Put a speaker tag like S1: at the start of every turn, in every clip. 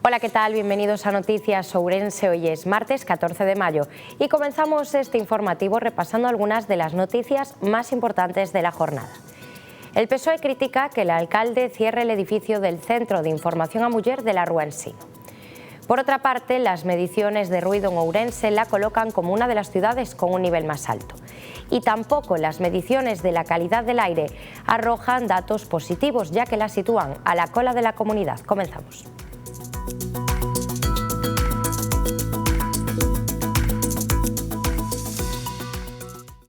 S1: Hola, ¿qué tal? Bienvenidos a Noticias Ourense. Hoy es martes 14 de mayo y comenzamos este informativo repasando algunas de las noticias más importantes de la jornada. El PSOE critica que el alcalde cierre el edificio del Centro de Información a Muller de la Rúa Ensino. Por otra parte, las mediciones de ruido en Ourense la colocan como una de las ciudades con un nivel más alto. Y tampoco las mediciones de la calidad del aire arrojan datos positivos, ya que la sitúan a la cola de la comunidad. Comenzamos.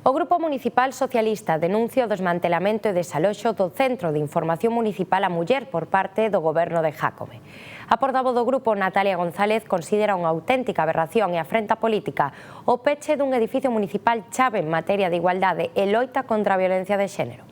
S1: O Grupo Municipal Socialista denuncia o desmantelamento e desaloxo do Centro de Información Municipal a Muller por parte do Goberno de Jácome. A portavoz do grupo, Natalia González, considera unha auténtica aberración e afrenta política o peche dun edificio municipal chave en materia de igualdade e loita contra a violencia de xénero.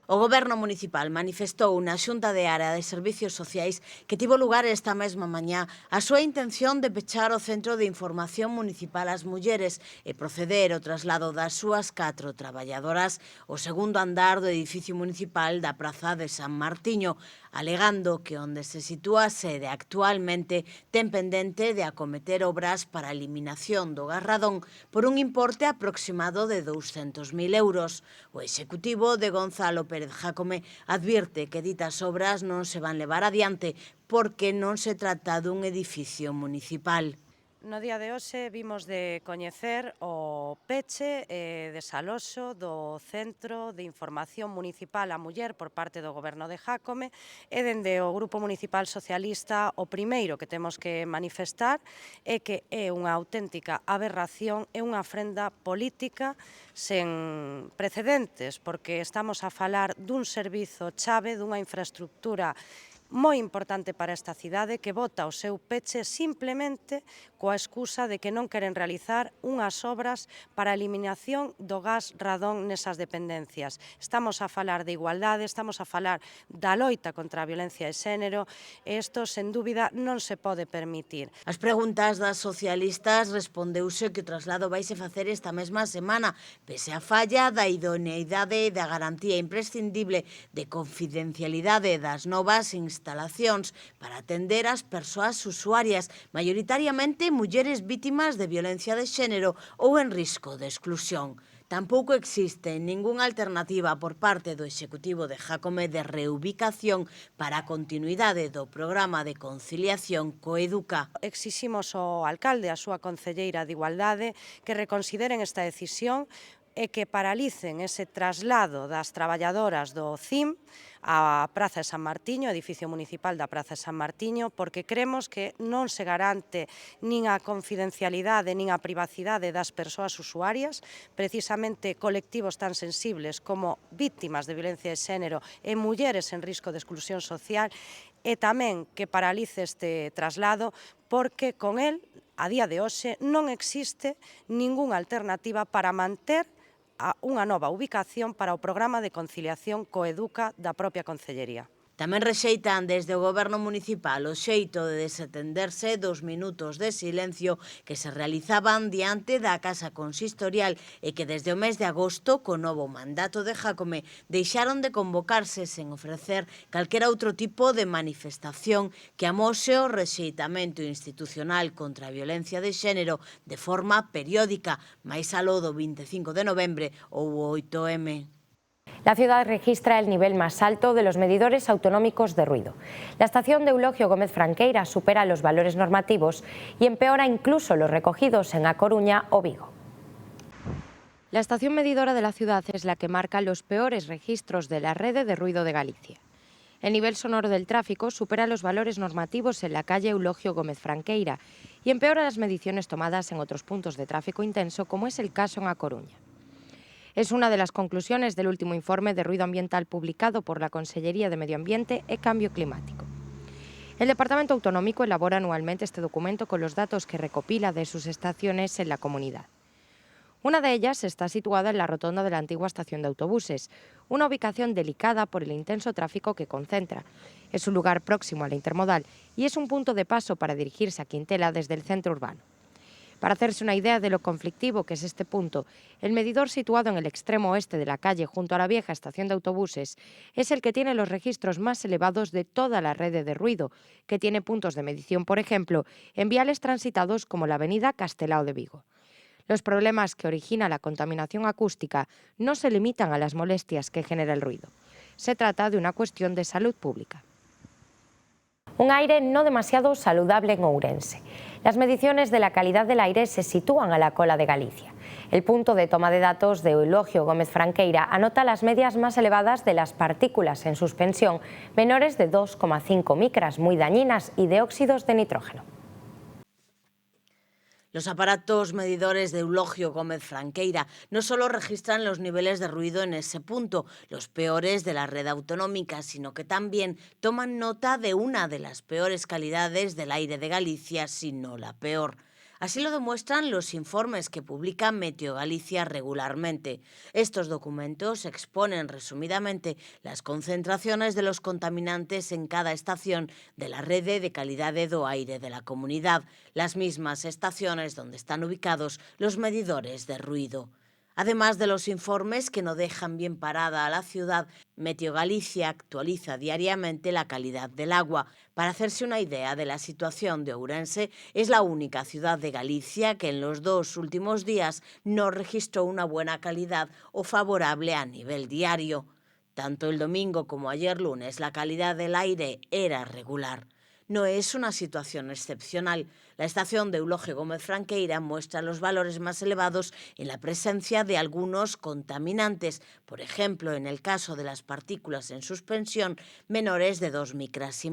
S2: O Goberno municipal manifestou na Xunta de Área de Servicios Sociais que tivo lugar esta mesma mañá a súa intención de pechar o Centro de Información Municipal ás Mulleres e proceder ao traslado das súas 4 traballadoras ao segundo andar do edificio municipal da Praza de San Martiño, alegando que onde se sitúa a sede actualmente ten pendente de acometer obras para a eliminación do garradón por un importe aproximado de 200.000 euros. O executivo de Gonzalo Pérez Jácome advirte que ditas obras non se van levar adiante porque non se trata dun edificio municipal.
S3: No día de hoxe vimos de coñecer o peche e desaloxo do Centro de Información Municipal a Muller por parte do Goberno de Jácome e dende o Grupo Municipal Socialista o primeiro que temos que manifestar é que é unha auténtica aberración e unha afrenda política sen precedentes, porque estamos a falar dun servizo chave, dunha infraestructura moi importante para esta cidade que bota o seu peche simplemente coa excusa de que non queren realizar unhas obras para a eliminación do gas radón nesas dependencias. Estamos a falar de igualdade, estamos a falar da loita contra a violencia de xénero e isto, sen dúbida, non se pode permitir.
S2: As preguntas das socialistas respondeuse que o traslado vaise facer esta mesma semana, pese a falla da idoneidade e da garantía imprescindible de confidencialidade das novas instalacións para atender as persoas usuarias, maioritariamente mulleres vítimas de violencia de xénero ou en risco de exclusión. Tampouco existe ningunha alternativa por parte do Executivo de Jácome de reubicación para a continuidade do programa de conciliación Coeduca.
S3: Exiximos ao alcalde, a súa concelleira de Igualdade, que reconsideren esta decisión e que paralicen ese traslado das traballadoras do CIM á Praza de San Martiño, edificio municipal da Praza de San Martiño, porque cremos que non se garante nin a confidencialidade nin a privacidade das persoas usuarias, precisamente colectivos tan sensibles como vítimas de violencia de xénero e mulleres en risco de exclusión social, e tamén que paralice este traslado porque con el, a día de hoxe, non existe ningunha alternativa para manter unha nova ubicación para o programa de conciliación Coeduca da propia Concellería.
S2: Tamén rexeitan desde o Goberno municipal o xeito de desatenderse dos minutos de silencio que se realizaban diante da Casa Consistorial e que desde o mes de agosto, co novo mandato de Jácome, deixaron de convocarse sen ofrecer calquera outro tipo de manifestación que amose o rexeitamento institucional contra a violencia de xénero de forma periódica, máis aló do 25 de novembre ou o 8M.
S1: La ciudad registra el nivel más alto de los medidores autonómicos de ruido. La estación de Eulogio Gómez Franqueira supera los valores normativos y empeora incluso los recogidos en A Coruña o Vigo. La estación medidora de la ciudad es la que marca los peores registros de la red de ruido de Galicia. El nivel sonoro del tráfico supera los valores normativos en la calle Eulogio Gómez Franqueira y empeora las mediciones tomadas en otros puntos de tráfico intenso, como es el caso en A Coruña. Es una de las conclusiones del último informe de ruido ambiental publicado por la Consellería de Medio Ambiente e Cambio Climático. El Departamento Autonómico elabora anualmente este documento con los datos que recopila de sus estaciones en la comunidad. Una de ellas está situada en la rotonda de la antigua estación de autobuses, una ubicación delicada por el intenso tráfico que concentra. Es un lugar próximo a la intermodal y es un punto de paso para dirigirse a Quintela desde el centro urbano. Para hacerse una idea de lo conflictivo que es este punto, el medidor situado en el extremo oeste de la calle junto a la vieja estación de autobuses es el que tiene los registros más elevados de toda la red de ruido, que tiene puntos de medición, por ejemplo, en viales transitados como la avenida Castelao de Vigo. Los problemas que origina la contaminación acústica no se limitan a las molestias que genera el ruido. Se trata de una cuestión de salud pública. Un aire no demasiado saludable en Ourense. Las mediciones de la calidad del aire se sitúan a la cola de Galicia. El punto de toma de datos de Eulogio Gómez Franqueira anota las medias más elevadas de las partículas en suspensión, menores de 2,5 micras, muy dañinas, y de óxidos de nitrógeno.
S2: Los aparatos medidores de Eulogio Gómez Franqueira no solo registran los niveles de ruido en ese punto, los peores de la red autonómica, sino que también toman nota de una de las peores calidades del aire de Galicia, si no la peor. Así lo demuestran los informes que publica Meteo Galicia regularmente. Estos documentos exponen resumidamente las concentraciones de los contaminantes en cada estación de la rede de calidad do aire de la comunidad, las mismas estaciones donde están ubicados los medidores de ruido. Además de los informes que no dejan bien parada a la ciudad, Meteo Galicia actualiza diariamente la calidad del agua. Para hacerse una idea de la situación de Ourense, es la única ciudad de Galicia que en los 2 últimos días no registró una buena calidad o favorable a nivel diario. Tanto el domingo como ayer lunes, la calidad del aire era regular. No es una situación excepcional. La estación de Eulogio Gómez Franqueira muestra los valores más elevados en la presencia de algunos contaminantes, por ejemplo, en el caso de las partículas en suspensión menores de 2,5 micras.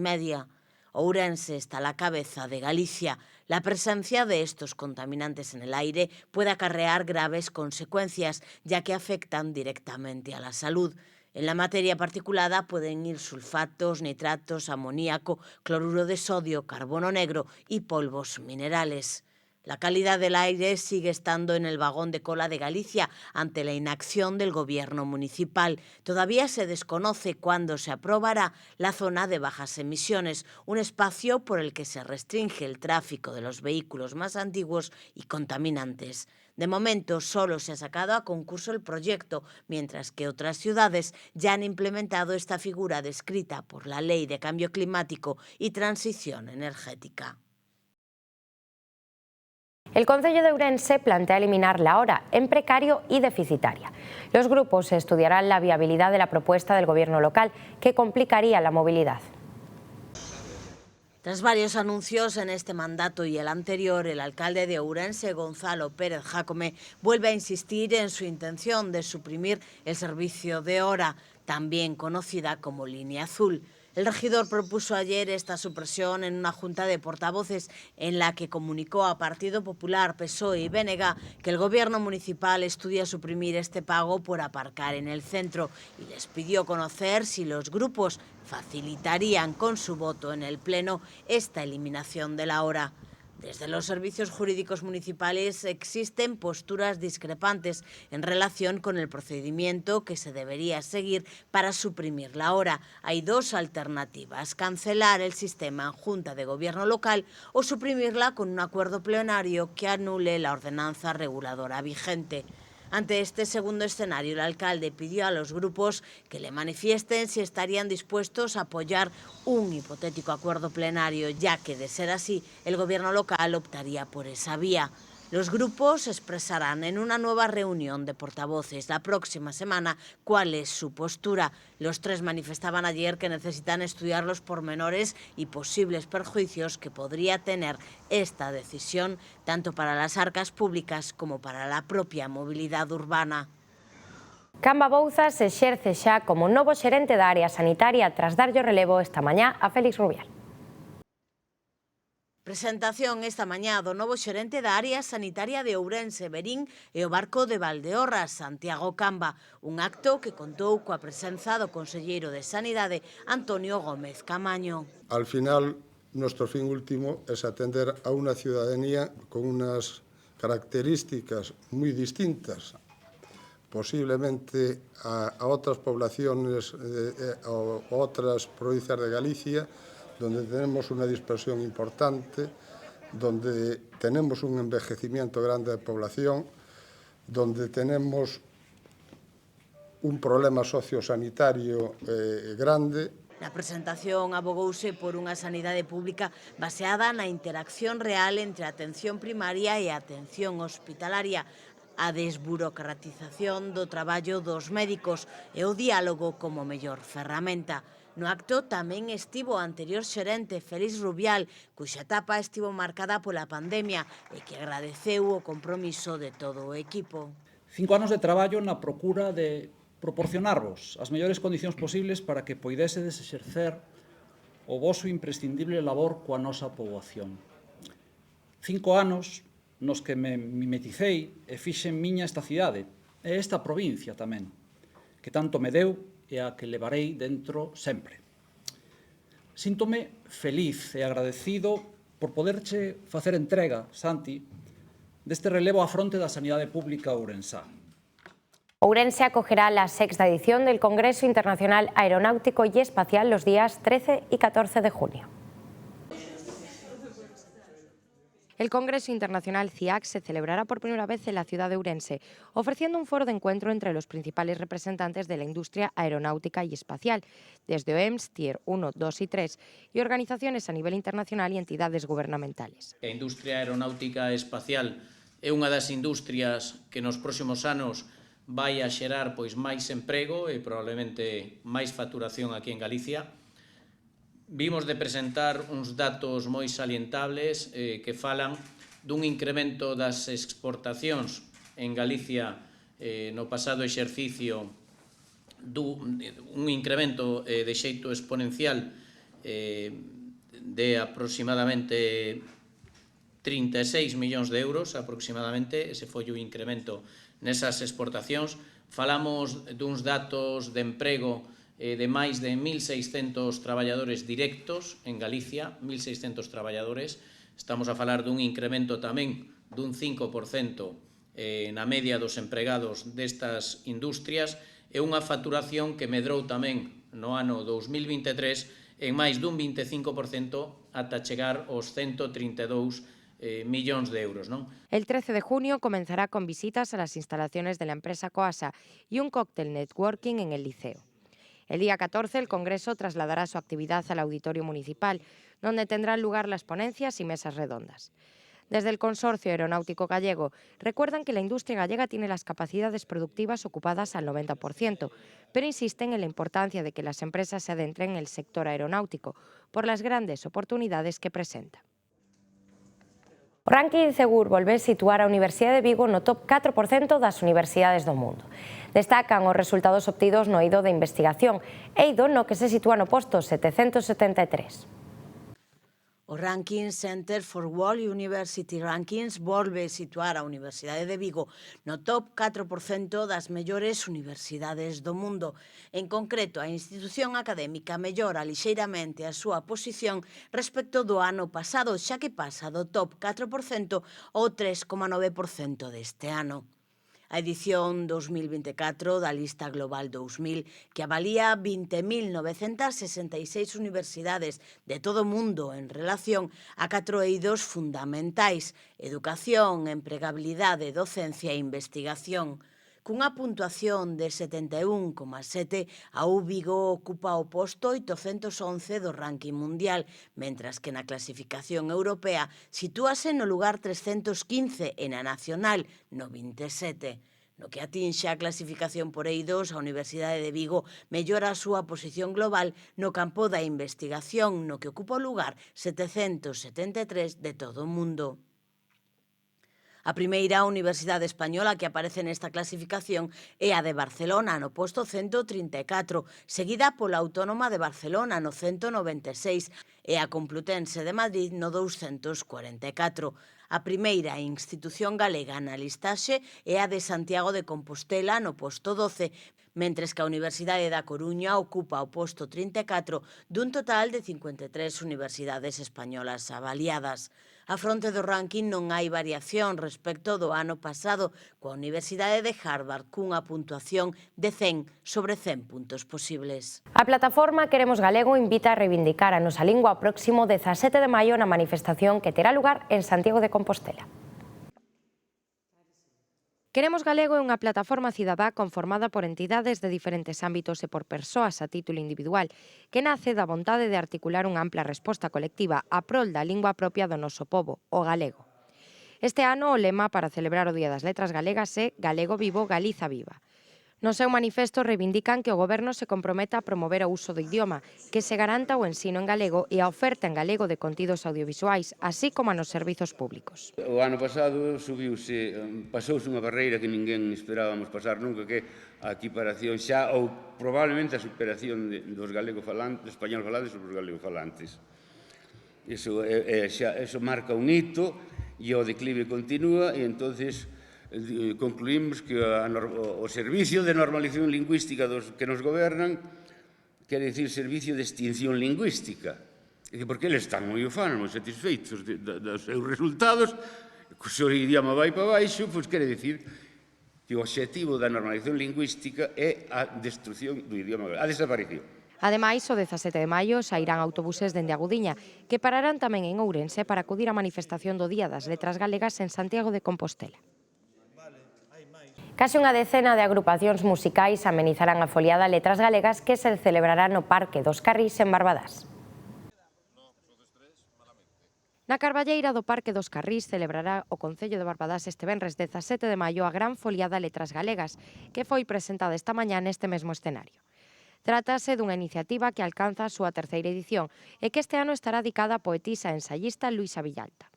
S2: Ourense está a la cabeza de Galicia. La presencia de estos contaminantes en el aire puede acarrear graves consecuencias, ya que afectan directamente a la salud. En la materia particulada pueden ir sulfatos, nitratos, amoníaco, cloruro de sodio, carbono negro y polvos minerales. La calidad del aire sigue estando en el vagón de cola de Galicia ante la inacción del gobierno municipal. Todavía se desconoce cuándo se aprobará la zona de bajas emisiones, un espacio por el que se restringe el tráfico de los vehículos más antiguos y contaminantes. De momento, solo se ha sacado a concurso el proyecto, mientras que otras ciudades ya han implementado esta figura descrita por la Ley de Cambio Climático y Transición Energética.
S1: El Concello de Ourense plantea eliminar la hora en precario y deficitaria. Los grupos estudiarán la viabilidad de la propuesta del Gobierno local, que complicaría la movilidad.
S2: Tras varios anuncios en este mandato y el anterior, el alcalde de Ourense, Gonzalo Pérez Jácome, vuelve a insistir en su intención de suprimir el servicio de hora, también conocida como línea azul. El regidor propuso ayer esta supresión en una junta de portavoces en la que comunicó a Partido Popular, PSOE y BNG que el gobierno municipal estudia suprimir este pago por aparcar en el centro y les pidió conocer si los grupos facilitarían con su voto en el Pleno esta eliminación de la hora. Desde los servicios jurídicos municipales existen posturas discrepantes en relación con el procedimiento que se debería seguir para suprimir la hora. Hay 2 alternativas: cancelar el sistema en Junta de Gobierno local o suprimirla con un acuerdo plenario que anule la ordenanza reguladora vigente. Ante este segundo escenario, el alcalde pidió a los grupos que le manifiesten si estarían dispuestos a apoyar un hipotético acuerdo plenario, ya que, de ser así, el gobierno local optaría por esa vía. Los grupos expresarán en una nueva reunión de portavoces la próxima semana cuál es su postura. Los 3 manifestaban ayer que necesitan estudiar los pormenores y posibles perjuicios que podría tener esta decisión, tanto para las arcas públicas como para la propia movilidad urbana.
S1: Camba Bouzas se exerce xa como novo xerente da área sanitaria tras darlle o relevo esta mañá a Félix Rubial.
S2: Presentación esta mañá do novo xerente da área sanitaria de Ourense, Verín e o Barco de Valdeorras, Santiago Camba, un acto que contou coa presenza do conselleiro de Sanidade, Antonio Gómez Camaño.
S4: Al final, nuestro fin último es atender a una ciudadanía con unas características muy distintas, posiblemente a otras poblaciones o otras provincias de Galicia, donde tenemos una dispersión importante donde tenemos un envejecimiento grande de población, donde tenemos un problema sociosanitario grande.
S2: Na presentación abogouse por unha sanidade pública baseada na interacción real entre a atención primaria e a atención hospitalaria, a desburocratización do traballo dos médicos e o diálogo como mellor ferramenta. No acto tamén estivo o anterior xerente Félix Rubial, cuxa etapa estivo marcada pola pandemia e que agradeceu o compromiso de todo o equipo.
S5: 5 anos de traballo na procura de proporcionarvos as mellores condicións posibles para que poidesedes exercer o voso imprescindible labor coa nosa poboación. 5 anos nos que me mimeticei e fixen miña esta cidade e esta provincia tamén, que tanto me deu e a que levarei dentro sempre. Síntome feliz e agradecido por poderche facer entrega, Santi, deste relevo á fronte da sanidade pública ourensá.
S1: Ourense acogerá la 6ª edición del Congreso Internacional Aeronáutico y Espacial los días 13 y 14 de junio. El Congreso Internacional CIAC se celebrará por primera vez en la ciudad de Ourense, ofreciendo un foro de encuentro entre los principales representantes de la industria aeronáutica y espacial, desde OEMs, Tier 1, 2 y 3, y organizaciones a nivel internacional y entidades gubernamentales.
S6: A industria aeronáutica e espacial é unha das industrias que nos próximos anos vai a xerar máis emprego e probablemente máis facturación aquí en Galicia. Vimos de presentar uns datos moi salientables que falan dun incremento das exportacións en Galicia no pasado exercicio, un incremento de xeito exponencial de aproximadamente 36 millóns de euros, aproximadamente, ese foi o incremento nesas exportacións. Falamos duns datos de emprego de máis de 1.600 traballadores directos en Galicia, 1.600 traballadores. Estamos a falar dun incremento tamén dun 5% na media dos empregados destas industrias e unha facturación que medrou tamén no ano 2023 en máis dun 25% ata chegar aos 132 millóns de euros, ¿no?
S1: El 13 de junio comenzará con visitas a las instalaciones de la empresa Coasa y un cóctel networking en el Liceo. El día 14 el Congreso trasladará su actividad al Auditorio Municipal, donde tendrán lugar las ponencias y mesas redondas. Desde el Consorcio Aeronáutico Gallego recuerdan que la industria gallega tiene las capacidades productivas ocupadas al 90%, pero insisten en la importancia de que las empresas se adentren en el sector aeronáutico por las grandes oportunidades que presenta. O ranking Segur volve situar a Universidade de Vigo no top 4% das universidades do mundo. Destacan os resultados obtidos no eido de investigación, eido no que se sitúa no posto 773.
S2: O Ranking Center for World University Rankings volve situar a Universidade de Vigo no top 4% das mellores universidades do mundo. En concreto, a institución académica mellora lixeiramente a súa posición respecto do ano pasado, xa que pasa do top 4% ao 3,9% deste ano. A edición 2024 da Lista Global 2000, que avalía 20.966 universidades de todo o mundo en relación a 4 eidos fundamentais: educación, empregabilidade, docencia e investigación. Cunha puntuación de 71,7, a Vigo ocupa o posto 811 do ranking mundial, mentras que na clasificación europea sitúase no lugar 315 e na nacional no 27. No que atinxe a clasificación por eidos, a Universidade de Vigo mellora a súa posición global no campo da investigación, no que ocupa o lugar 773 de todo o mundo. A primeira universidade española que aparece nesta clasificación é a de Barcelona, no posto 134, seguida pola Autónoma de Barcelona, no 196, e a Complutense de Madrid, no 244. A primeira institución galega na listaxe é a de Santiago de Compostela, no posto 12, mentres que a Universidade da Coruña ocupa o posto 34 dun total de 53 universidades españolas avaliadas. A fronte do ranking non hai variación respecto do ano pasado, coa Universidade de Harvard cunha puntuación de 100 sobre 100 puntos posibles.
S1: A plataforma Queremos Galego invita a reivindicar a nosa lingua o próximo 17 de maio na manifestación que terá lugar en Santiago de Compostela. Queremos Galego é unha plataforma cidadá conformada por entidades de diferentes ámbitos e por persoas a título individual, que nace da vontade de articular unha ampla resposta colectiva a prol da lingua propia do noso pobo, o galego. Este ano o lema para celebrar o Día das Letras Galegas é Galego Vivo, Galiza Viva. No seu manifesto reivindican que o Goberno se comprometa a promover o uso do idioma, que se garanta o ensino en galego e a oferta en galego de contidos audiovisuais, así como nos servizos públicos.
S7: O ano pasado pasouse unha barreira que ninguén esperábamos pasar nunca, que a equiparación xa ou probablemente a superación dos español falantes sobre os galego falantes. Eso marca un hito e o declive continúa e entonces concluímos que o servicio de normalización lingüística que nos gobernan quere dicir servicio de extinción lingüística. Porque eles están moi ufanos, satisfeitos dos seus resultados, que o seu idioma vai para baixo, pois quere dicir que o obxectivo da normalización lingüística é a destrucción do idioma, a desaparición.
S1: Ademais, o 17 de maio sairán autobuses dende Agudiña, que pararán tamén en Ourense para acudir á manifestación do Día das Letras Galegas en Santiago de Compostela. Case unha decena de agrupacións musicais amenizarán a foliada Letras Galegas que se celebrará no Parque dos Carrís en Barbadás. Na carballeira do Parque dos Carrís celebrará o Concello de Barbadás este venres 17 de maio a gran foliada Letras Galegas, que foi presentada esta mañá neste mesmo escenario. Trátase dunha iniciativa que alcanza a súa terceira edición e que este ano estará dedicada á poetisa e ensayista Luisa Villalta.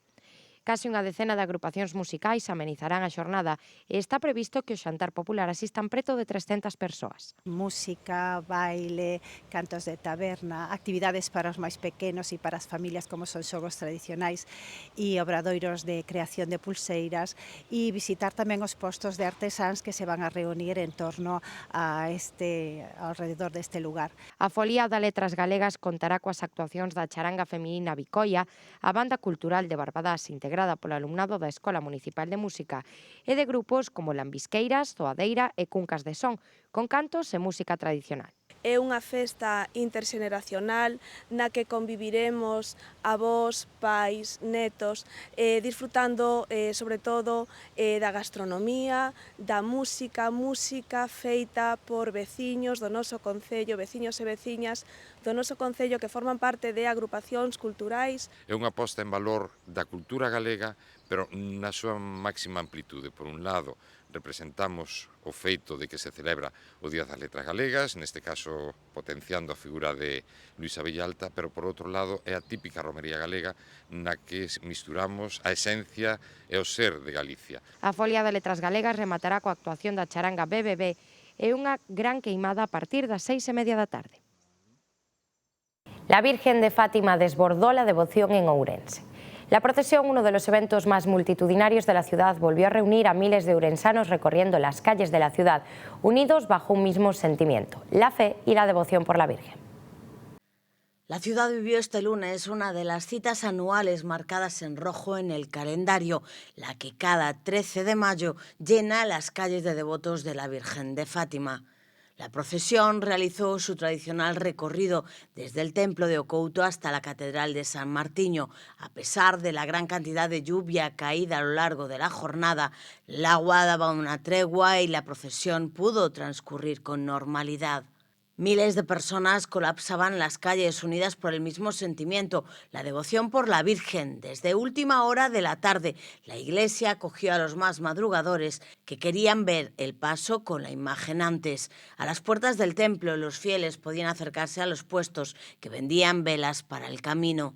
S1: Case unha decena de agrupacións musicais amenizarán a xornada e está previsto que o xantar popular asistan preto de 300 persoas.
S8: Música, baile, cantos de taberna, actividades para os máis pequenos e para as familias como son xogos tradicionais e obradoiros de creación de pulseiras e visitar tamén os postos de artesáns que se van a reunir en torno a alrededor deste lugar.
S1: A foliada Letras Galegas contará coas actuacións da charanga feminina Bicoia, a banda cultural de Barbadás integrada polo alumnado da Escola Municipal de Música e de grupos como Lambisqueiras, Zoadeira e Cuncas de Son, con cantos e música tradicional.
S9: É unha festa interxeneracional na que conviviremos avós, pais, netos, disfrutando sobre todo da gastronomía, da música feita por veciños do noso concello, veciños e veciñas do noso concello que forman parte de agrupacións culturais.
S10: É unha posta en valor da cultura galega, pero na súa máxima amplitude. Por un lado, representamos o feito de que se celebra o Día das Letras Galegas, neste caso potenciando a figura de Luisa Villalta, pero por outro lado é a típica romería galega na que misturamos a esencia e o ser de Galicia.
S1: A folia de Letras Galegas rematará coa actuación da charanga BBB e unha gran queimada a partir das 6:30 da tarde. La Virgen de Fátima desbordó la devoción en Ourense. La procesión, uno de los eventos más multitudinarios de la ciudad, volvió a reunir a miles de ourensanos recorriendo las calles de la ciudad, unidos bajo un mismo sentimiento, la fe y la devoción por la Virgen.
S2: La ciudad vivió este lunes una de las citas anuales marcadas en rojo en el calendario, la que cada 13 de mayo llena las calles de devotos de la Virgen de Fátima. La procesión realizó su tradicional recorrido desde el templo de Ocouto hasta la Catedral de San Martiño. A pesar de la gran cantidad de lluvia caída a lo largo de la jornada, el agua daba una tregua y la procesión pudo transcurrir con normalidad. Miles de personas colapsaban las calles unidas por el mismo sentimiento, la devoción por la Virgen. Desde última hora de la tarde, la iglesia acogió a los más madrugadores que querían ver el paso con la imagen antes. A las puertas del templo, los fieles podían acercarse a los puestos que vendían velas para el camino.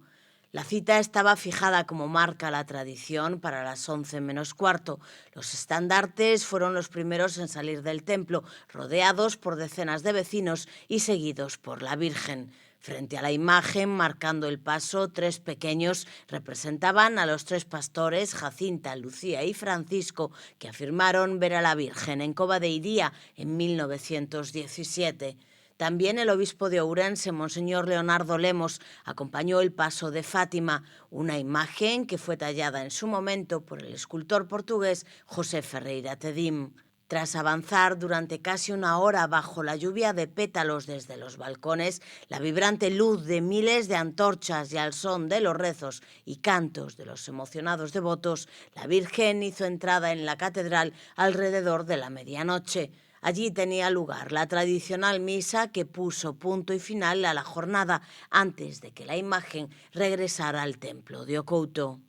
S2: La cita estaba fijada como marca la tradición para las 11 menos cuarto. Los estandartes fueron los primeros en salir del templo, rodeados por decenas de vecinos y seguidos por la Virgen. Frente a la imagen, marcando el paso, 3 pequeños representaban a los 3 pastores, Jacinta, Lucía y Francisco, que afirmaron ver a la Virgen en Cova de Iría en 1917. También el obispo de Ourense, Monseñor Leonardo Lemos, acompañó el paso de Fátima, una imagen que fue tallada en su momento por el escultor portugués José Ferreira Tedim. Tras avanzar durante casi una hora bajo la lluvia de pétalos desde los balcones, la vibrante luz de miles de antorchas y al son de los rezos y cantos de los emocionados devotos, la Virgen hizo entrada en la catedral alrededor de la medianoche. Allí tenía lugar la tradicional misa que puso punto y final a la jornada antes de que la imagen regresara al templo de Ocouto.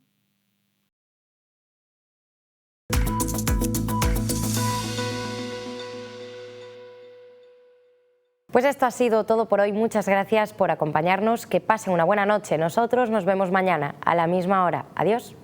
S1: Pues esto ha sido todo por hoy. Muchas gracias por acompañarnos. Que pasen una buena noche. Nosotros nos vemos mañana a la misma hora. Adiós.